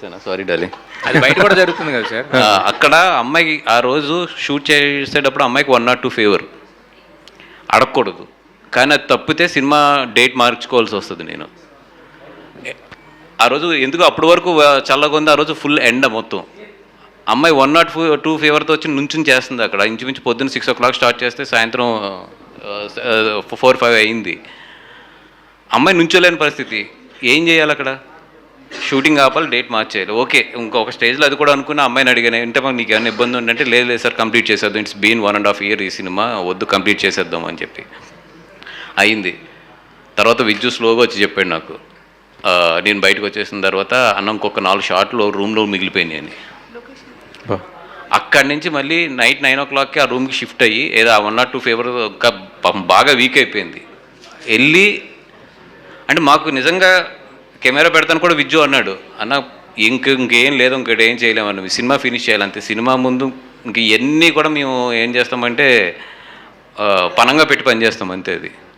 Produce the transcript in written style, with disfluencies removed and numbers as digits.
చెప్పేసాను, sorry darling. అది బయట కూడా జరుగుతుంది కదా సార్. అక్కడ అమ్మాయికి ఆ రోజు షూట్ చేసేటప్పుడు అమ్మాయికి 1 or 2 ఫేవర్ అడగకూడదు, కానీ అది తప్పితే సినిమా డేట్ మార్చుకోవాల్సి వస్తుంది. నేను ఆ రోజు ఎందుకు అప్పటి వరకు చల్లగా ఉంది, ఆ రోజు ఫుల్ ఎండ మొత్తం. అమ్మాయి 1 or 2 ఫీవర్తో వచ్చి నుంచుని చేస్తుంది అక్కడ. ఇంచుమించు పొద్దున్న 6 o'clock స్టార్ట్ చేస్తే సాయంత్రం 4-5 అయింది. అమ్మాయి నుంచోలేని పరిస్థితి. ఏం చేయాలి అక్కడ? షూటింగ్ ఆపాలి, డేట్ మార్చేయాలి. ఓకే, ఇంకొక స్టేజ్లో అది కూడా అనుకున్న అమ్మాయిని అడిగాను, అంటే మాకు నీకు ఏమైనా ఇబ్బంది ఉందంటే లేదు సార్ కంప్లీట్ చేసేద్దాం, ఇట్స్ బీన్ 1.5 years ఈ సినిమా, వద్దు కంప్లీట్ చేసేద్దాం అని చెప్పి అయింది. తర్వాత విద్యు స్లోగా వచ్చి చెప్పాడు నాకు, నేను బయటకు వచ్చేసిన తర్వాత అన్న ఇంకొక 4 షాట్లు రూమ్లో మిగిలిపోయినాయి అని. అక్కడి నుంచి మళ్ళీ నైట్ 9 o'clockకి ఆ రూమ్కి షిఫ్ట్ అయ్యి ఏదో 1 or 2 ఫీవర్ ఇంకా బాగా వీక్ అయిపోయింది. వెళ్ళి అంటే మాకు నిజంగా కెమెరా పెడతాను కూడా విద్యు అన్నాడు, అన్న ఇంకేం లేదు, ఇంకోటి ఏం చేయలేమని, సినిమా ఫినిష్ చేయాలంతే. సినిమా ముందు ఇంక ఇవన్నీ కూడా మేము ఏం చేస్తామంటే పనంగా పెట్టి పని చేస్తాం అంతే. అది